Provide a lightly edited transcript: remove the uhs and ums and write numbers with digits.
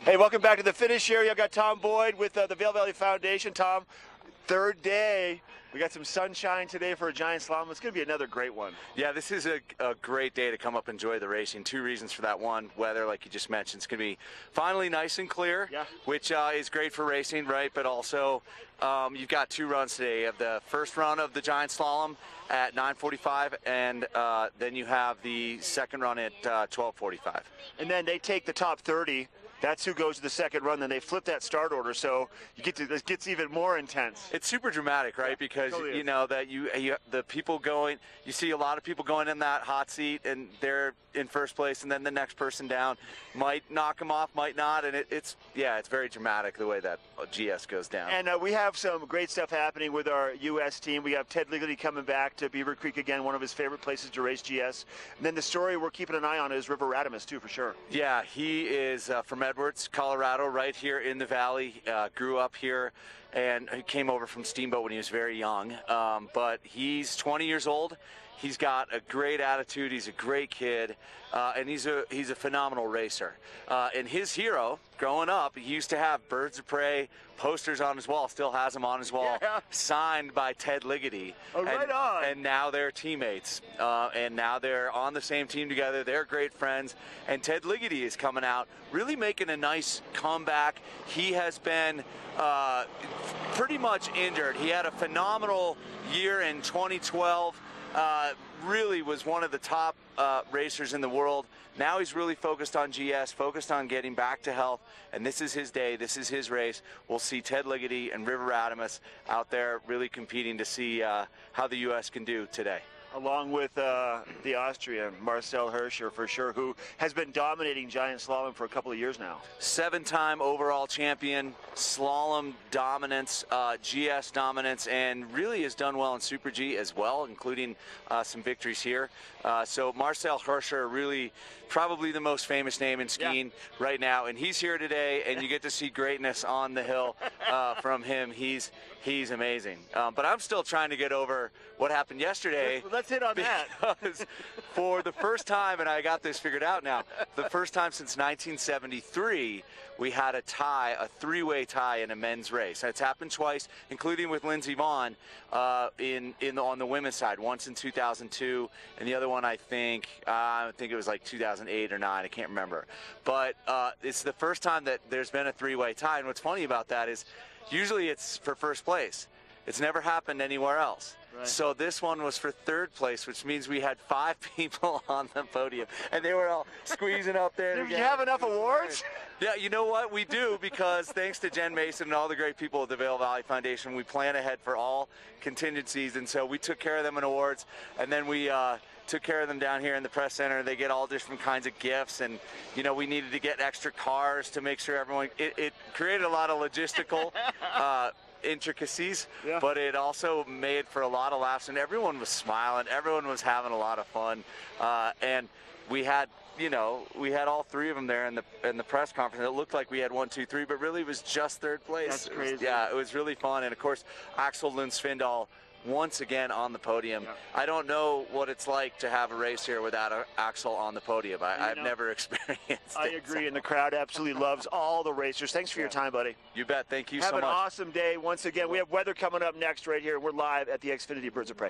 Hey, welcome back to the finish area. I've got Tom Boyd with the Vail Valley Foundation. Tom, third day. We got some sunshine today for a giant slalom. It's going to be another great one. Yeah, this is a great day to come up and enjoy the racing. Two reasons for that. One, weather, like you just mentioned. It's going to be finally nice and clear, which is great for racing, right? But also, you've got two runs today. You have the first run of the giant slalom at 9:45, and then you have the second run at 12:45. And then they take the top 30. That's who goes to the second run. Then they flip that start order, so this gets even more intense. It's super dramatic, right? Because totally you know that the people going, you see a lot of people going in that hot seat, and they're in first place, and then the next person down might knock them off, might not, and it's very dramatic the way that GS goes down. And we have some great stuff happening with our U.S. team. We have Ted Ligety coming back to Beaver Creek again, one of his favorite places to race GS. And then the story we're keeping an eye on is River Radimus too, for sure. Yeah, he is from Edwards, Colorado, right here in the valley. Grew up here, and he came over from Steamboat when he was very young. But he's 20 years old. He's got a great attitude. He's a great kid, and he's a phenomenal racer. And his hero, growing up, he used to have Birds of Prey posters on his wall. Still has them on his wall, signed by Ted Ligety. Oh, right on. And now they're teammates, and now they're on the same team together. They're great friends. And Ted Ligety is coming out, really making a nice comeback. He has been pretty much injured. He had a phenomenal year in 2012. Really was one of the top racers in the world. Now he's really focused on GS, focused on getting back to health, and this is his day, this is his race. We'll see Ted Ligety and River Radimus out there really competing to see how the U.S. can do today. Along with the Austrian, Marcel Hirscher, for sure, who has been dominating giant slalom for a couple of years now. 7-time overall champion, slalom dominance, GS dominance, and really has done well in Super G as well, including some victories here. So Marcel Hirscher, really probably the most famous name in skiing right now, and he's here today, and you get to see greatness on the hill from him. He's amazing. But I'm still trying to get over what happened yesterday. Let's hit on that. Because for the first time, and I got this figured out now, the first time since 1973, we had a tie, a three-way tie in a men's race. It's happened twice, including with Lindsey Vonn on the women's side. Once in 2002, and the other one I think it was like 2008 or 9. I can't remember. But it's the first time that there's been a three-way tie. And what's funny about that is usually it's for first place. It's never happened anywhere else. Right. So this one was for third place, which means we had 5 people on the podium, and they were all squeezing up there. Do you have enough awards? Yeah, you know what? We do, because thanks to Jen Mason and all the great people at the Vail Valley Foundation, we plan ahead for all contingencies, and so we took care of them in awards, and then we took care of them down here in the press center. They get all different kinds of gifts, and we needed to get extra cars to make sure everyone. It created a lot of logistical intricacies, but it also made for a lot of laughs, and everyone was smiling, everyone was having a lot of fun, and we had all 3 of them there in the press conference. It looked like we had 1, 2, 3, but really it was just third place. That's crazy. It was really fun, and of course Axel Lund Svindal once again on the podium. I don't know what it's like to have a race here without Axel on the podium. I've never experienced it. I agree, and the crowd absolutely loves all the racers. Thanks for your time, buddy. You bet. Thank you so much. Have an awesome day. Once again, we have weather coming up next right here. We're live at the Xfinity Birds of Prey.